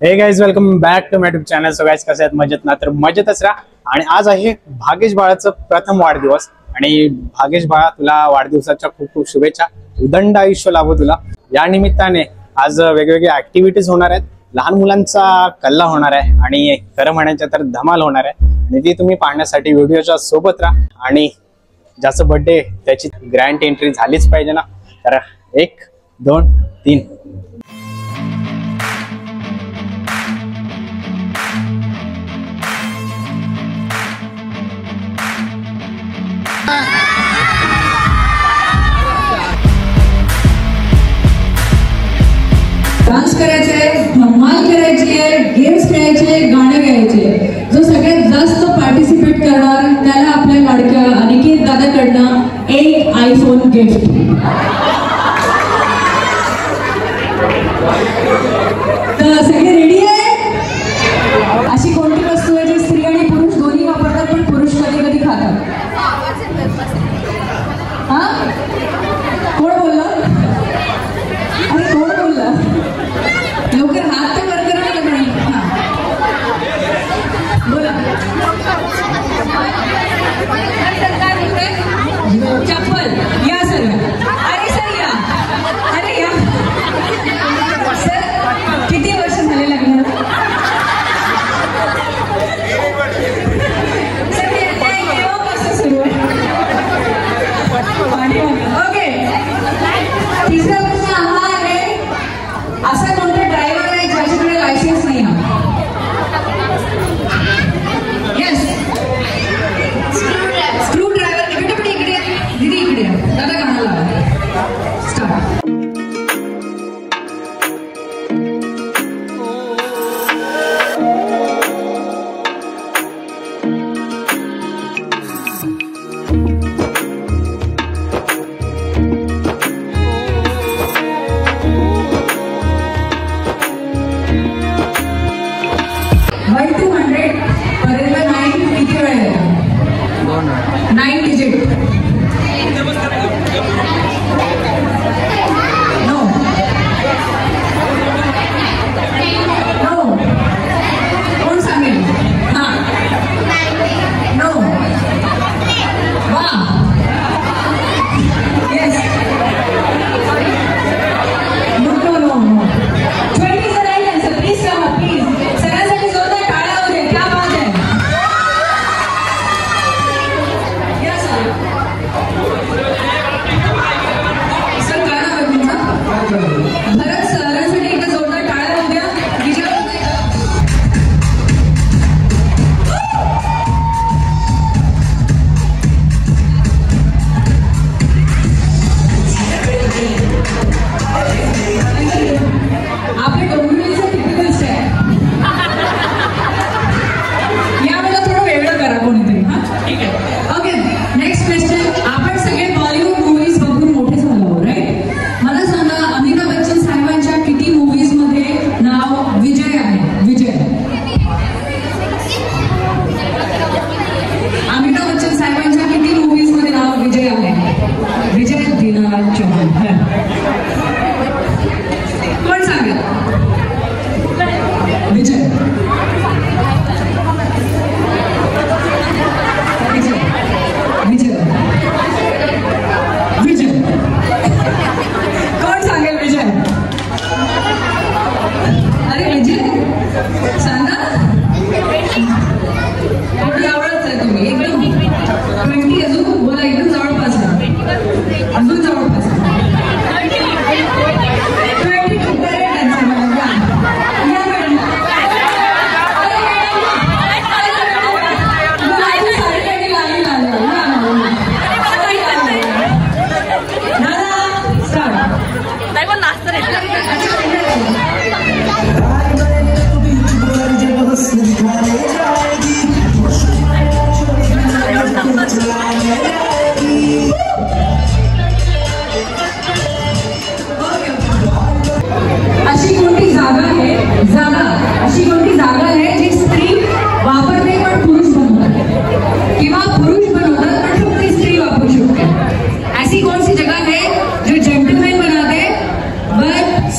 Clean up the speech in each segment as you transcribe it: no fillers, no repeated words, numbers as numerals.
हे guys welcome back to my YouTube channel. So guys कसे आहेत? मजेत ना? तर मजेतच राहा. आणि आज आहे भागेश बाळाचं प्रथम वाढदिवस. आणि भागेश बाळा, तुला वाढदिवसाच्या खूप खूप शुभेच्छा. उदंड आयुष्य लाभो तुला. या निमित्ताने आज वेगवेगळ्या ऍक्टिव्हिटीज होणार आहेत. लहान मुलांचा कल्ला होणार आहे आणि खरं म्हणायचं तर धमाल होणार आहे. आणि ती तुम्ही पाहण्यासाठी व्हिडिओच्या सोबत राहा. आणि ज्याचं बर्थडे त्याची ग्रँड एंट्री झालीच पाहिजे ना. तर 1 2 3 डान्स करायचे, धमाल करायची आहे, गेम्स खेळायचे, गाणे गायचे. जो सगळ्यात जास्त पार्टिसिपेट करणार त्याला आपल्या लाडक्या अनिकेत दादाकडनं एक आयफोन गिफ्ट. तर सगळे रेडी आहे? अशी कोणती वस्तू आहे जी स्त्री आणि पुरुष दोन्ही वापरतात पण पुरुष कधी कधी खातात? हा, कोण बोललं? अरे कोण बोललं? लवकर हात तर वर करा का नाही? बोला. चप्पल. या सर. अरे सर या. अरे या सर. किती वर्ष झाले लग्नाला? सर केव्हापासून सुरू आहे? ओके. तिसरा प्रश्न हा आहे, असा कोणता ड्रायव्हर आहे ज्याच्याकडे लायसन्स नाही? Yes, screw driver. इकडे इकडे दीदी, इकडे दादा गाणं लावा. स्टार्ट.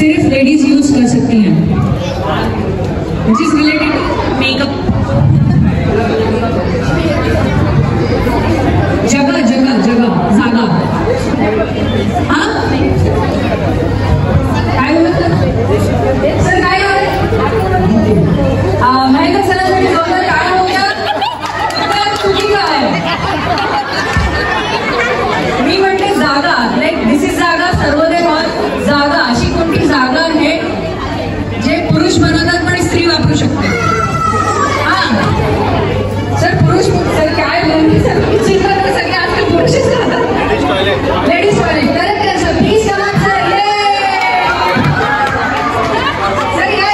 सिर्फ लेडीज यूज कर सकती हैं. which is related to makeup. जगह जगह जगह जागा. हाँ काय बोलत सर काय महेंद्र सरांसाठी जोरदार टाळ्या होत्या. उत्तर चुकीचं आहे. मी म्हणते जागा, लाईक दिस इज जागा, सर्वोदय हॉल. जागा अशी कोणती जागा आहे जे पुरुष बनवतात पण स्त्री वापरू शकते. हा सर पुरुष सर काय बोलते सर चिंता तर सगळे आजकाल पुरुषच राहतात. लेडीज टॉयलेट करेक्ट आहे सर. प्लीज कमान सर. सर या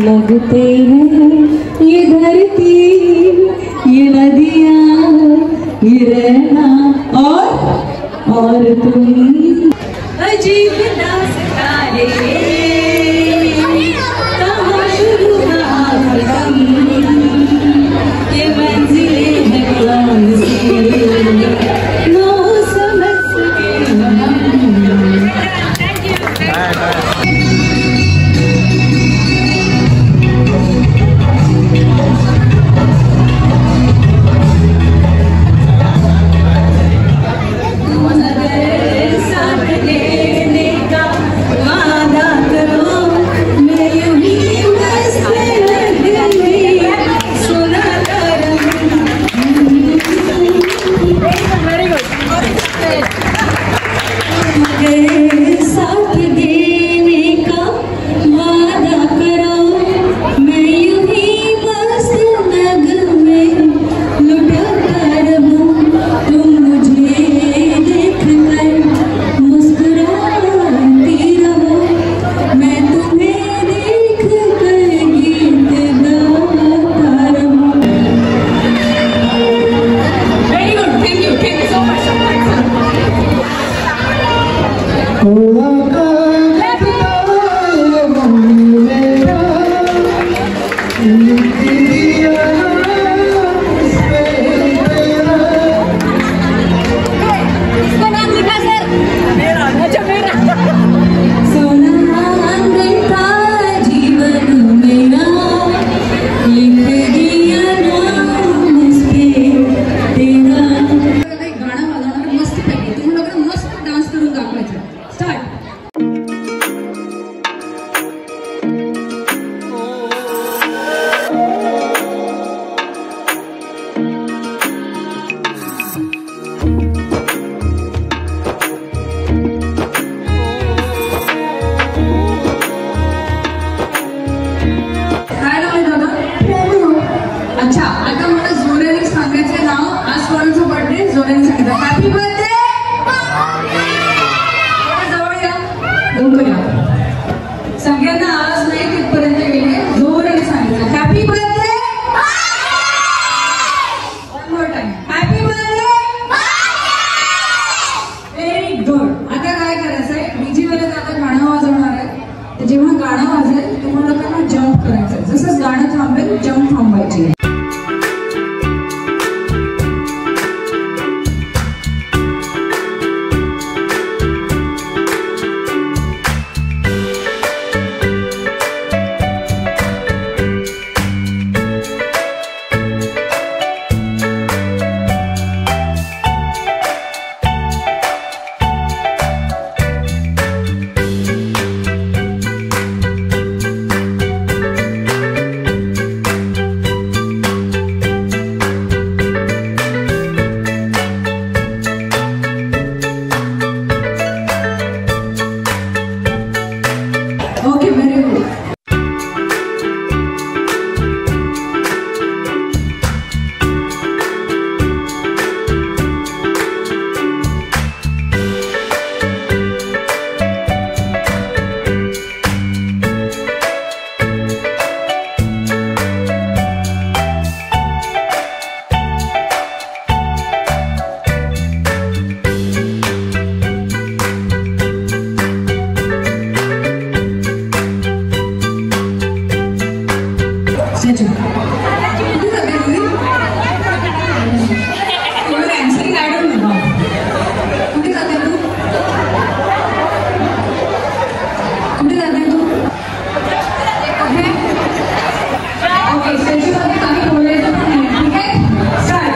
लगते हैं ये धरती, ये नदियाँ, ये रहना और तुम अजीब दास्तां कहाँ शुरू आखिर ये मंजिलें हैं कौन सी ना समझ सके हम. Start. अच्छा, आता मला जोराने सांगायचं नाव. आज कोणाचा बर्थडे? जोराने सांगायचं हॅपी बर्थडे. जवळ या, लवकर या. सगळ्यांना आज नाही तिथपर्यंत गेले. जोराने सांगायचं happy birthday. One more time, happy birthday. Very good. आता काय करायचंय, डीजे वाले आता गाणं वाजवणार आहे. तर जेव्हा गाणं वाजेल तुम्हाला लोकांना जम्प करायचं. जसं गाणं थांबेल जम्प थांबायची. Okay, very good. सचिन, कुठे जाते तुम्ही? तुम्ही answering I don't know. कुठे जाते तू? कुठे जाते तू? ओके ओके, स्टेजमध्ये काही बोलायचं पण नाही. ठीक आहे, स्टार्ट.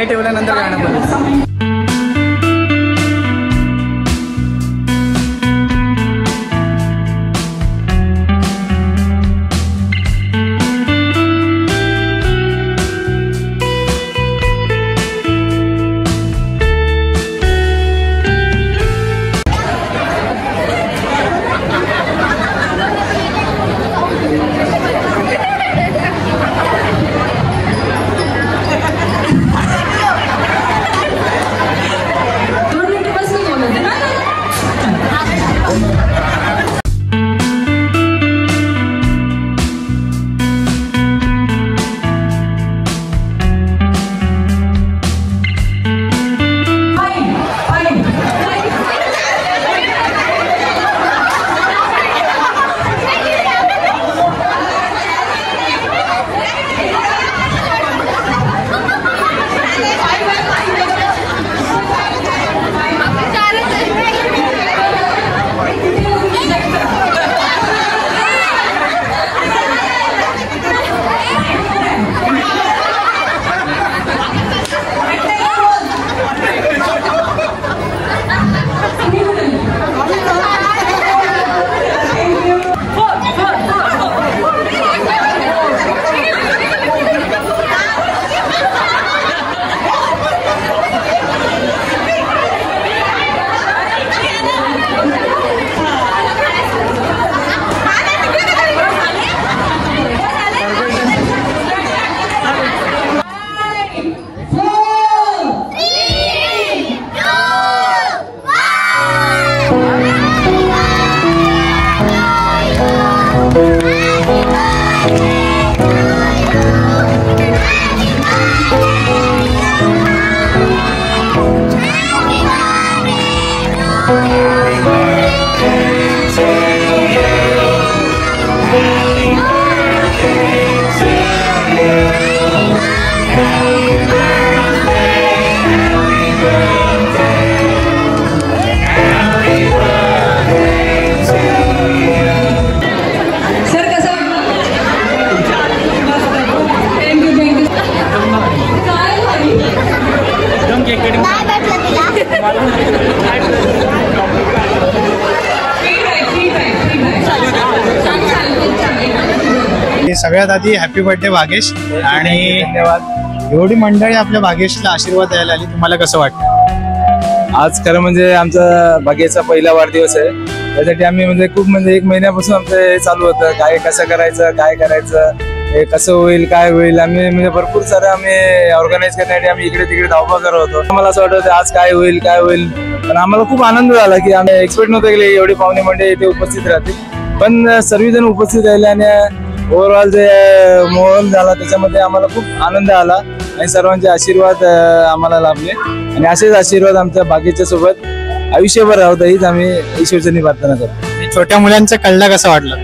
पाय ठेवल्यानंतर गाणं बोलायचं. सगळ्यात आधी हॅपी बर्थडे भागेश. आणि धन्यवाद. एवढी मंडळी आपल्या भागेशला आशीर्वाद द्यायला आली, तुम्हाला कसं वाटतं? आज खरं म्हणजे आमचा भाग्याचा पहिला वाढदिवस आहे. त्यासाठी आम्ही म्हणजे खूप म्हणजे 1 महिन्यापासून आमचं हे चालू होतं, काय कसं करायचं, काय करायचं, हे कसं होईल, काय होईल. आम्ही म्हणजे भरपूर सारं आम्ही ऑर्गनाईज करण्यासाठी आम्ही इकडे तिकडे धावपळ करत होतो. मला असं वाटतं आज काय होईल काय होईल, पण आम्हाला खूप आनंद झाला की आम्ही एक्सपेक्ट नव्हतं केले एवढी पाहुणे मंडळी इथे उपस्थित राहतील, पण सर्वजण उपस्थित राहिले आणि ओव्हरऑल जे मोहन झाला त्याच्यामध्ये आम्हाला खूप आनंद आला आणि सर्वांचे आशीर्वाद आम्हाला लाभले आणि असेच आशीर्वाद आमच्या बाकीच्या सोबत आयुष्यभर राहत हीच आम्ही ईश्वरचरणी प्रार्थना करतो. छोट्या मुलांचा कळला कसं वाटलं?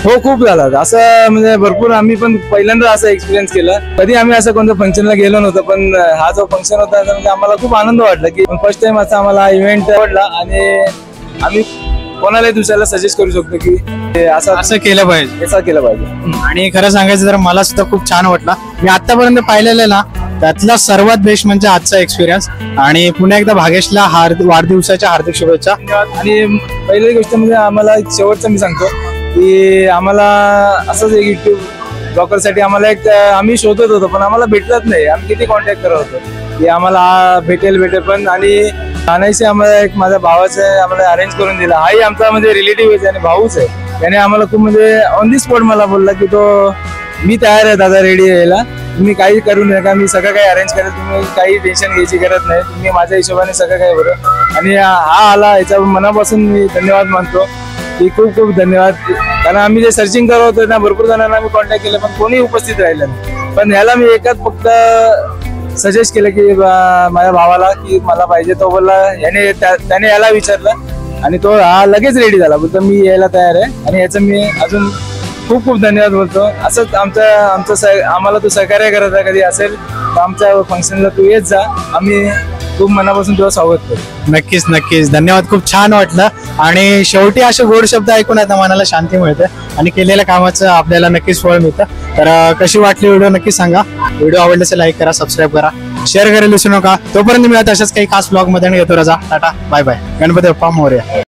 हो खूप झाला असं, म्हणजे भरपूर आम्ही पण पहिल्यांदा असं एक्सपिरियन्स केला. कधी आम्ही असं कोणत्या फंक्शनला गेलो नव्हतो, पण हा जो फंक्शन होता म्हणजे आम्हाला खूप आनंद वाटला की फर्स्ट टाइम असा आम्हाला इव्हेंट आवडला आणि आम्ही कोणालाही दुसऱ्याला सजेस्ट करू शकतो की असं केलं पाहिजे, असं केलं पाहिजे. आणि खरं सांगायचं तर मला सुद्धा खूप छान वाटला. मी आतापर्यंत पाहिलेलं ना त्यातला सर्वात बेस्ट म्हणजे आजचा एक्सपिरियन्स. आणि पुन्हा एकदा भागेशला वाढदिवसाच्या हार्दिक शुभेच्छा. आणि पहिली गोष्ट म्हणजे आम्हाला शेवटचं मी सांगतो की आम्हाला असंच एक युट्यूब ब्लॉगरसाठी आम्हाला एक आम्ही शोधत होतो पण आम्हाला भेटलंच नाही. आम्ही किती कॉन्टॅक्ट करत होतो की आम्हाला भेटेल पण, आणि आणायचे आम्हाला एक माझ्या भावाचं आम्हाला अरेंज करून दिला. हाही आमचा म्हणजे रिलेटिव्ह आहे आणि भाऊच आहे. त्याने आम्हाला खूप म्हणजे ऑन दी स्पॉट मला बोलला की तो मी तयार आहे दादा रेडी यायला, तुम्ही काही करू नका, मी सगळं काही अरेंज करेल, तुम्ही काही टेन्शन घ्यायची गरज नाही, तुम्ही माझ्या हिशोबाने सगळं काही बरं. आणि हा आला याच्या मनापासून मी धन्यवाद मानतो की खूप खूप धन्यवाद. कारण आम्ही जे सर्चिंग करत होतो ना भरपूर जणांना आम्ही कॉन्टॅक्ट केलं पण कोणी उपस्थित राहिलं नाही. पण ह्याला मी एकच फक्त सजेस्ट केलं की माझ्या भावाला की मला पाहिजे, तो बोलला, त्याने याला विचारलं आणि तो हा लगेच रेडी झाला, बोलतो मी यायला तयार आहे. आणि याचं मी अजून खूप खूप धन्यवाद बोलतो. असंच आम्हाला तू सहकार्य करत आहे, कधी असेल तर आमच्या फंक्शनला तू येत जा, आम्ही खूप मनापासून तुला स्वागत करू. नक्कीच नक्कीच धन्यवाद. खूप छान वाटलं आणि शेवटी असे गोड शब्द ऐकून आता मनाला शांती मिळते आणि केलेल्या कामाचं आपल्याला नक्कीच फळ मिळतं. तर कशी वाटली व्हिडिओ नक्की सांगा. व्हिडिओ आवडल्यास लाईक करा, सबस्क्राईब करा, शेअर करायला विसरू नका. तोपर्यंत मिळत अशाच काही खास ब्लॉग मध्ये घेतो रजा. Tata bye bye. Ganpati Bappa Morya.